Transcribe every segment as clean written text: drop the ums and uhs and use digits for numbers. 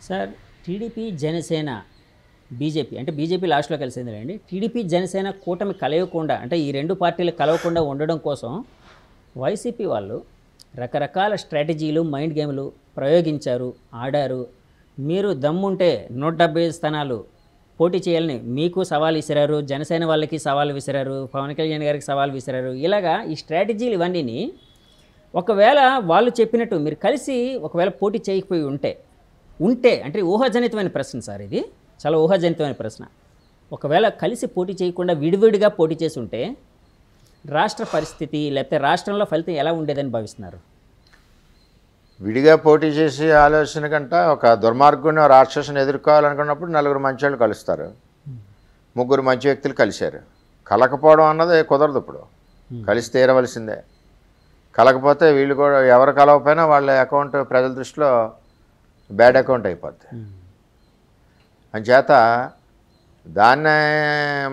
Sir TDP Janasena BJP అంటే BJP లాస్ట్లో కలిసిందిలేండి. TDP Janasena కూటమి కలవకుండా అంటే ఈ రెండు పార్టీలు కలవకుండా ఉండడం కోసం వైసీపీ వాళ్ళు రకరకాల స్ట్రాటజీలు మైండ్ గేమ్లు ప్రయోగించారు, ఆడారు. మీరు దమ్ముంటే 175 స్థానాలు పోటీ చేయాలని మీకు సవాల్ విసిరారు, జనసేన వాళ్ళకి సవాల్ విసిరారు, పవన్ కళ్యాణ్ గారికి సవాల్ విసిరారు. ఇలాగా ఈ స్ట్రాటజీలు ఇవన్నీ ఒకవేళ వాళ్ళు చెప్పినట్టు మీరు కలిసి ఒకవేళ పోటీ చేయకపోయి ఉంటే అంటే ఊహాజనితమైన ప్రశ్న సార్, ఇది చాలా ఊహాజనితమైన ప్రశ్న. ఒకవేళ కలిసి పోటీ చేయకుండా విడివిడిగా పోటీ చేసి ఉంటే రాష్ట్ర పరిస్థితి లేకపోతే రాష్ట్రంలో ఫలితం ఎలా ఉండేదని భావిస్తున్నారు? విడిగా పోటీ చేసే ఆలోచన కంటే ఒక దుర్మార్గుని రాక్షసుని ఎదుర్కోవాలనుకున్నప్పుడు నలుగురు మంచి వాళ్ళు కలుస్తారు. ముగ్గురు మంచి వ్యక్తులు కలిశారు. కలకపోవడం అన్నది కుదరదు. ఇప్పుడు కలిసి తీరవలసిందే. కలకపోతే వీళ్ళు కూడా ఎవరు కలవకపోయినా వాళ్ళ అకౌంట్ ప్రజల దృష్టిలో బ్యాడ్ అకౌంట్ అయిపోద్ది. అంచేత దాన్నే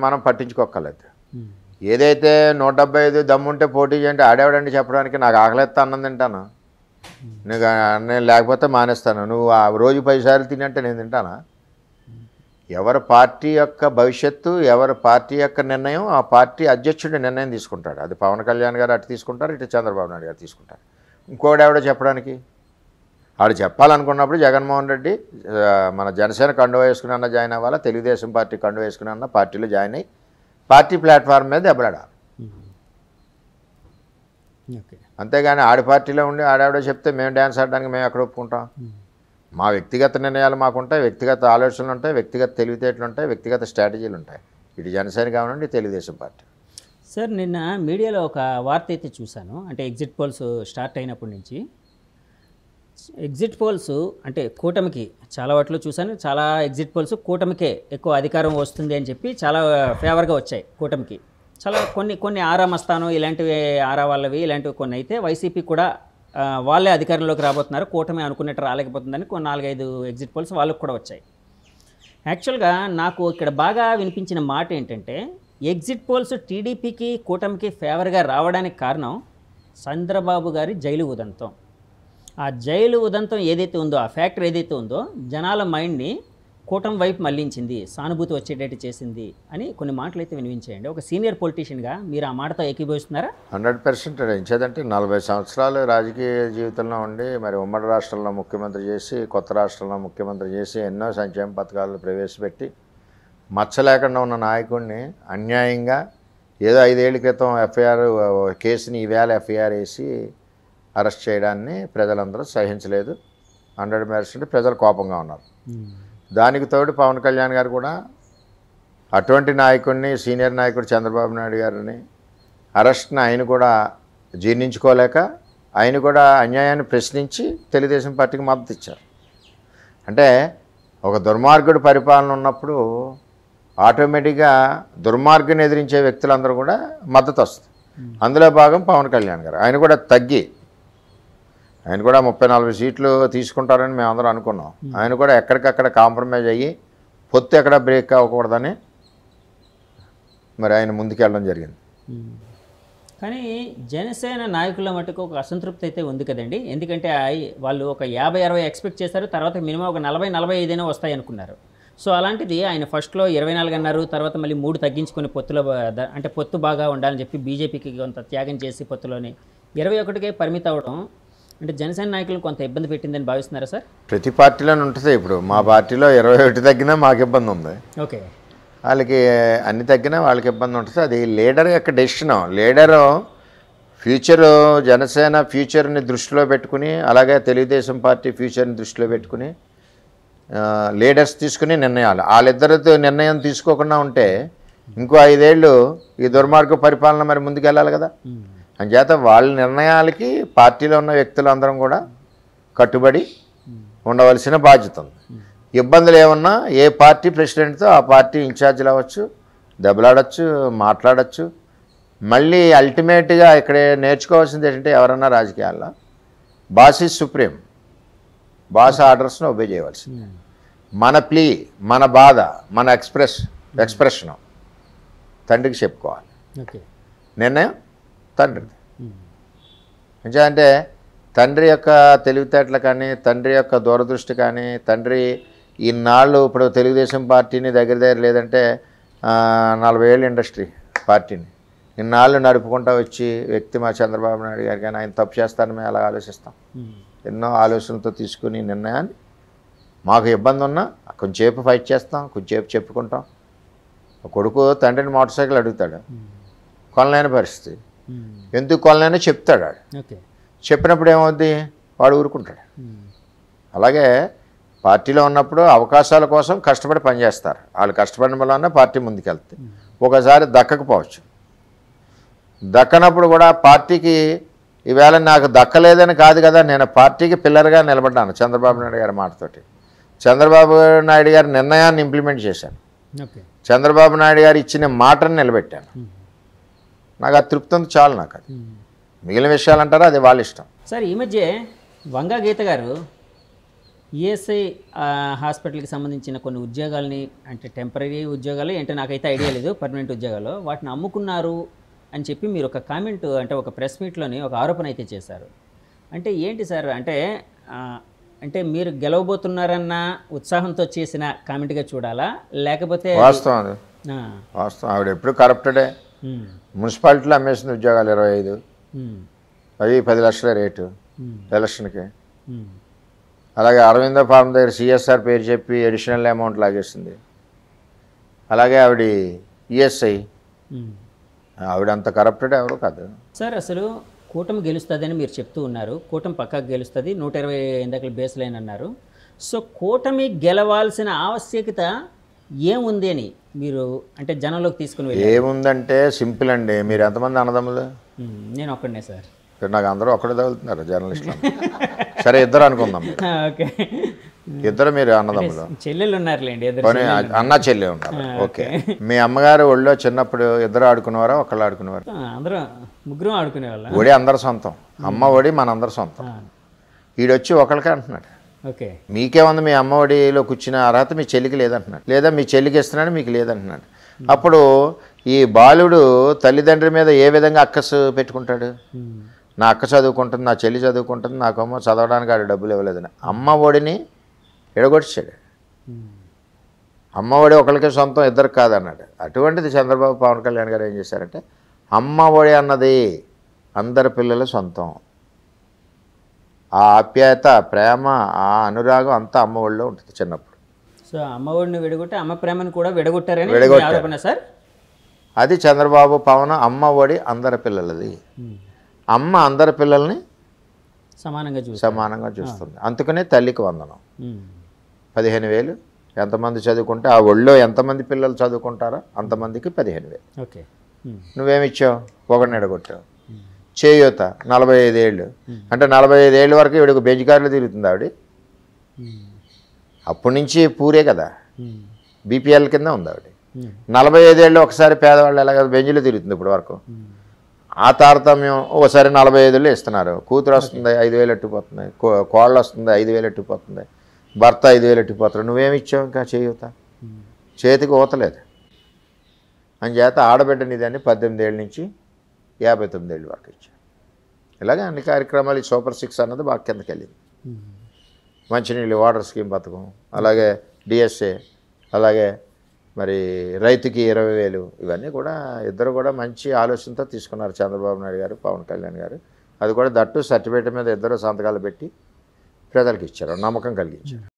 మనం పట్టించుకోక్కర్లేదు. ఏదైతే 175 దమ్ముంటే పోటీ చేయండి ఆడేవాడండి చెప్పడానికి నాకు ఆకలిస్తా అన్నం తింటాను, నేను లేకపోతే మానేస్తాను, నువ్వు ఆ రోజు 10 సార్లు తినంటే నేను తింటానా? ఎవరి పార్టీ యొక్క భవిష్యత్తు, ఎవరి పార్టీ యొక్క నిర్ణయం ఆ పార్టీ అధ్యక్షుడి నిర్ణయం తీసుకుంటాడు. అది పవన్ కళ్యాణ్ గారు అటు తీసుకుంటారు, ఇటు చంద్రబాబు నాయుడు గారు తీసుకుంటారు. ఇంకోడెవడో చెప్పడానికి ఆడు చెప్పాలనుకున్నప్పుడు జగన్మోహన్ రెడ్డి మన జనసేన కండువా వేసుకుని అన్న జాయిన్ అవ్వాలా, తెలుగుదేశం పార్టీ కండువా వేసుకుని అన్న పార్టీలో జాయిన్ అయ్యి పార్టీ ప్లాట్ఫామ్ మీద దెబ్బలాడాలి. అంతేగాని ఆడి పార్టీలో ఉండి ఆడావిడ చెప్తే మేము డ్యాన్స్ ఆడడానికి మేము ఎక్కడ ఒప్పుకుంటాం? మా వ్యక్తిగత నిర్ణయాలు మాకుంటాయి, వ్యక్తిగత ఆలోచనలు ఉంటాయి, వ్యక్తిగత తెలివితేటలు ఉంటాయి, వ్యక్తిగత స్ట్రాటజీలు ఉంటాయి. ఇటు జనసేన కావాలండి తెలుగుదేశం పార్టీ. సార్ నిన్న మీడియాలో ఒక వార్త అయితే చూశాను. అంటే ఎగ్జిట్ పోల్స్ స్టార్ట్ అయినప్పటి నుంచి ఎగ్జిట్ పోల్స్ అంటే కూటమికి చాలా వాటిలో చూశాను, చాలా ఎగ్జిట్ పోల్స్ కూటమికే ఎక్కువ అధికారం వస్తుంది అని చెప్పి చాలా ఫేవర్గా వచ్చాయి కూటమికి. చాలా కొన్ని ఆరా మస్తాను ఇలాంటివి ఆరా వాళ్ళవి ఇలాంటివి కొన్ని అయితే వైసీపీ కూడా వాళ్ళే అధికారంలోకి రాబోతున్నారు, కూటమి అనుకున్నట్టు రాలేకపోతుందని 4-5 ఎగ్జిట్ పోల్స్ వాళ్ళకు కూడా వచ్చాయి. యాక్చువల్గా నాకు ఇక్కడ బాగా వినిపించిన మాట ఏంటంటే ఎగ్జిట్ పోల్స్ టీడీపీకి కూటమికి ఫేవర్గా రావడానికి కారణం చంద్రబాబు గారి జైలు ఉదంతం. ఆ జైలు ఉదంతం ఏదైతే ఉందో, ఆ ఫ్యాక్టర్ ఏదైతే ఉందో జనాల మైండ్ని కూటమి వైపు మళ్లించింది, సానుభూతి వచ్చేటట్టు చేసింది అని కొన్ని మాటలు అయితే వినిపించేయండి. ఒక సీనియర్ పొలిటీషియన్గా మీరు ఆ మాటతో ఏకీభవిస్తున్నారా? 100% ఎంచేదంటే 40 సంవత్సరాలు రాజకీయ జీవితంలో ఉండి మరి ఉమ్మడి రాష్ట్రంలో ముఖ్యమంత్రి చేసి కొత్త రాష్ట్రంలో ముఖ్యమంత్రి చేసి ఎన్నో సంక్షేమ పథకాలు ప్రవేశపెట్టి మచ్చ లేకుండా ఉన్న నాయకుడిని అన్యాయంగా ఏదో 5 ఏళ్ల క్రితం ఎఫ్ఐఆర్ కేసుని ఈవేళ ఎఫ్ఐఆర్ వేసి అరెస్ట్ చేయడాన్ని ప్రజలందరూ సహించలేదు. 100% ప్రజలు కోపంగా ఉన్నారు. దానికి తోడు పవన్ కళ్యాణ్ గారు కూడా అటువంటి నాయకుడిని, సీనియర్ నాయకుడు చంద్రబాబు నాయుడు గారిని అరెస్ట్ని ఆయన కూడా జీర్ణించుకోలేక ఆయన కూడా అన్యాయాన్ని ప్రశ్నించి తెలుగుదేశం పార్టీకి మద్దతు ఇచ్చారు. అంటే ఒక దుర్మార్గుడు పరిపాలన ఉన్నప్పుడు ఆటోమేటిక్గా దుర్మార్గుని ఎదిరించే వ్యక్తులందరూ కూడా మద్దతు వస్తుంది. అందులో భాగం పవన్ కళ్యాణ్ గారు. ఆయన కూడా ఆయన కూడా 34 సీట్లు తీసుకుంటారని మేమందరం అనుకున్నాం. ఆయన కూడా ఎక్కడికక్కడ కాంప్రమైజ్ అయ్యి పొత్తు ఎక్కడ బ్రేక్ అవ్వకూడదని మరి ఆయన ముందుకెళ్ళడం జరిగింది. కానీ జనసేన నాయకుల మటుకు ఒక అసంతృప్తి అయితే ఉంది కదండి. ఎందుకంటే వాళ్ళు ఒక 50-60 ఎక్స్పెక్ట్ చేశారు, తర్వాత మినిమం ఒక 40-45 వస్తాయి అనుకున్నారు. సో అలాంటిది ఆయన ఫస్ట్లో 24 అన్నారు, తర్వాత మళ్ళీ 3 తగ్గించుకొని పొత్తులో అంటే పొత్తు బాగా ఉండాలని చెప్పి బీజేపీకి కొంత త్యాగం చేసి పొత్తులోని 21కే పరిమితం అవడం అంటే జనసేన నాయకులు కొంత ఇబ్బంది పెట్టిందని భావిస్తున్నారా సార్? ప్రతి పార్టీలోనే ఉంటుంది. ఇప్పుడు మా పార్టీలో 21 తగ్గినా మాకు ఇబ్బంది ఉంది. ఓకే, వాళ్ళకి అన్ని తగ్గినా వాళ్ళకి ఇబ్బంది ఉంటుంది. అది లీడర్ యొక్క డెసిషను. లీడరు ఫ్యూచరు, జనసేన ఫ్యూచర్ని దృష్టిలో పెట్టుకుని అలాగే తెలుగుదేశం పార్టీ ఫ్యూచర్ని దృష్టిలో పెట్టుకుని లీడర్స్ తీసుకుని నిర్ణయాలు. వాళ్ళిద్దరితో నిర్ణయం తీసుకోకుండా ఉంటే ఇంకో 5 ఏళ్ళు ఈ దుర్మార్గ పరిపాలన మరి ముందుకెళ్ళాలి కదా. అంచేత వాళ్ళ నిర్ణయాలకి పార్టీలో ఉన్న వ్యక్తులందరం కూడా కట్టుబడి ఉండవలసిన బాధ్యత ఉంది. ఇబ్బందులు ఏమన్నా ఏ పార్టీ ప్రెసిడెంట్తో ఆ పార్టీ ఇన్ఛార్జీలు అవ్వచ్చు, దెబ్బలాడచ్చు, మాట్లాడచ్చు. మళ్ళీ అల్టిమేట్గా ఇక్కడ నేర్చుకోవాల్సింది ఏంటంటే ఎవరన్నా రాజకీయాల్లో బాస్ ఈజ్ సుప్రీం, బాస్ ఆర్డర్స్ను ఒబే చేయవలసింది. మన ప్లీ, మన బాధ, మన ఎక్స్ప్రెషను తండ్రికి చెప్పుకోవాలి. నిర్ణయం తండ్రిది. అంటే తండ్రి యొక్క తెలివితేటలు కానీ, తండ్రి యొక్క దూరదృష్టి కానీ, తండ్రి ఇన్నాళ్ళు ఇప్పుడు తెలుగుదేశం పార్టీని దగ్గర లేదంటే 40 ఏళ్ళు ఇండస్ట్రీ పార్టీని ఇన్నాళ్ళు నడుపుకుంటూ వచ్చి వ్యక్తి మా చంద్రబాబు నాయుడు గారు కానీ ఆయన తప్పు చేస్తారని మేము అలా ఆలోచిస్తాం. ఎన్నో ఆలోచనలతో తీసుకుని నిర్ణయాన్ని మాకు ఇబ్బంది ఉన్నా కొంచెంసేపు ఫైట్ చేస్తాం, కొంచెంసేపు చెప్పుకుంటాం. కొడుకు తండ్రిని మోటార్ సైకిల్ అడుగుతాడు, కొనలేని పరిస్థితి, ఎందుకు కొనలేని చెప్తాడు. వాడు చెప్పినప్పుడు ఏమవుద్ది, వాడు ఊరుకుంటాడు. అలాగే పార్టీలో ఉన్నప్పుడు అవకాశాల కోసం కష్టపడి పనిచేస్తారు. వాళ్ళు కష్టపడిన వల్ల పార్టీ ముందుకెళ్తుంది. ఒకసారి దక్కకపోవచ్చు, దక్కనప్పుడు కూడా పార్టీకి ఈవేళ నాకు దక్కలేదని కాదు కదా, నేను పార్టీకి పిల్లర్గా నిలబడ్డాను చంద్రబాబు నాయుడు గారి మాటతోటి. చంద్రబాబు నాయుడు గారి నిర్ణయాన్ని ఇంప్లిమెంట్ చేశాను, చంద్రబాబు నాయుడు గారు ఇచ్చిన మాటను నిలబెట్టాను. నాకు ఆ తృప్తి ఉంది, చాలు నాకు. అది మిగిలిన విషయాలు అంటారా, అది వాళ్ళ ఇష్టం. సార్ ఈ మధ్య వంగా గీత గారు ఈఎస్ఐ హాస్పిటల్కి సంబంధించిన కొన్ని ఉద్యోగాల్ని, అంటే టెంపరీ ఉద్యోగాలు ఏంటో నాకైతే ఐడియా లేదు, పర్మనెంట్ ఉద్యోగాలు వాటిని అమ్ముకున్నారు అని చెప్పి మీరు ఒక కామెంట్, అంటే ఒక ప్రెస్ మీట్లోని ఒక ఆరోపణ అయితే చేశారు. అంటే ఏంటి సార్, అంటే మీరు గెలవబోతున్నారన్న ఉత్సాహంతో చేసిన కామెంట్గా చూడాలా, లేకపోతే వాస్తవం? అది వాస్తవం. ఆవిడ ఎప్పుడు కరప్టెడే. మున్సిపాలిటీలో అమ్మేసిన ఉద్యోగాలు 25, అది 10 లక్షల రేటు ఎలక్షన్కి. అలాగే అరవింద ఫార్మ్ దగ్గర సిఎస్ఆర్ పేరు చెప్పి అడిషనల్ అమౌంట్ లాగేసింది. అలాగే ఆవిడ ఈఎస్ఐ, ఆవిడ అంత కరప్టెడ్ ఎవరు కాదు సార్. అసలు కూటమి గెలుస్తుందని మీరు చెప్తూ ఉన్నారు, కూటమి పక్కకు గెలుస్తుంది, 120 ఇందాక బేస్ లైన్ అన్నారు. సో కూటమి గెలవాల్సిన ఆవశ్యకత ఏముంది అని మీరు అంటే జనంలోకి తీసుకుని వెళ్ళి? ఏముందంటే సింపుల్ అండి. మీరు ఎంతమంది అన్నదమ్ములు? నేను ఒక్కడనే సార్. నాకు అందరూ ఒక్కడే తగులుతున్నారు జర్నలిస్టులు. సరే, ఇద్దరు అనుకుందాం. ఓకే, ఇద్దరు మీరు అన్నదమ్ములు. చెల్లెళ్ళు ఉన్నారులేండి, అన్న చెల్లె ఉంటారు. ఓకే. మీ అమ్మగారు ఒళ్ళో చిన్నప్పుడు ఇద్దరు ఆడుకునేవారా, ఒకళ్ళు ఆడుకునేవారు? అందరూ ముగ్గురు ఆడుకునేవాళ్ళం. ఒడి అందరు సొంతం, అమ్మ ఒడి మనందరు సొంతం. ఈడొచ్చి ఒకళ్ళకే అంటున్నాడు. ఓకే, మీకేముంది, మీ అమ్మ ఒడిలో కూర్చున్న అర్హత మీ చెల్లికి లేదంటున్నాడు, లేదా మీ చెల్లికి ఇస్తున్నాడు మీకు లేదంటున్నాడు. అప్పుడు ఈ బాలుడు తల్లిదండ్రుల మీద ఏ విధంగా అక్కసు పెట్టుకుంటాడు? నా అక్క చదువుకుంటుంది, నా చెల్లి చదువుకుంటుంది, నాకేమో చదవడానికి ఆడు డబ్బులు ఇవ్వలేదని అమ్మ ఒడిని ఎడగొట్టాడు. అమ్మ ఒడి ఒకరికే సొంతం, ఇద్దరు కాదన్నాడు. అటువంటిది చంద్రబాబు పవన్ కళ్యాణ్ గారు ఏం చేశారంటే, అమ్మ ఒడి అన్నది అందరి పిల్లల సొంతం. ఆ ఆప్యాయత, ప్రేమ, ఆ అనురాగం అంతా అమ్మ ఒడిలో ఉంటుంది చిన్నప్పుడు. సో అమ్మ ఒడిని విడగొట్టి అమ్మ ప్రేమను కూడా విడగొట్టారని ఆరోపణ సార్. అది చంద్రబాబు పవన్ అమ్మ ఒడి అందరి పిల్లలది. అమ్మ అందరి పిల్లల్ని సమానంగా చూస్తుంది. అందుకనే తల్లికి వందనం. 15,000 ఎంతమంది చదువుకుంటే ఆ ఒళ్ళో ఎంతమంది పిల్లలు చదువుకుంటారో అంతమందికి 15,000. ఓకే, నువ్వేమిచ్చావు? ఒకరిని ఎడగొట్టావు. చేయూత 45 ఏళ్ళు అంటే 45 ఏళ్ళ వరకు ఈవిడకు బెంజ్కార్లు తిరుగుతుంది ఆవిడ. అప్పటి నుంచి పూరే కదా, బీపీఎల్ కింద ఉంది ఆవిడ. 45 ఏళ్ళు ఒకసారి పేదవాళ్ళు ఎలాగ బెంజ్లో తిరుగుతుంది ఇప్పుడు వరకు. ఆ తారతమ్యం ఒకసారి 45 ఇస్తున్నారు. కూతురు వస్తుంది 5,000 ఎట్టిపోతుంది, కోళ్ళు వస్తుంది 5,000 ఎట్టిపోతుంది, భర్త 5,000 ఎట్టిపోతారు. నువ్వేమి ఇచ్చావు? ఇంకా చేయూత చేతికి ఊతలేదు. అంచేత ఆడబిడ్డని దాన్ని 18 ఏళ్ళ నుంచి 59 ఏళ్ళ వరకు ఇచ్చారు. ఇలాగే అన్ని కార్యక్రమాలు ఈ సూపర్ 6 అన్నది బాగా కిందకి వెళ్ళింది. మంచినీళ్ళు వాటర్ స్కీమ్ పథకం, అలాగే డిఎస్ఏ, అలాగే మరి రైతుకి 20,000, ఇవన్నీ కూడా ఇద్దరు కూడా మంచి ఆలోచనతో తీసుకున్నారు చంద్రబాబు నాయుడు గారు, పవన్ కళ్యాణ్ గారు. అది కూడా దట్టు సర్టిఫికేట్ మీద ఇద్దరు సంతకాలు పెట్టి ప్రజలకు ఇచ్చారు, నమ్మకం కలిగించారు.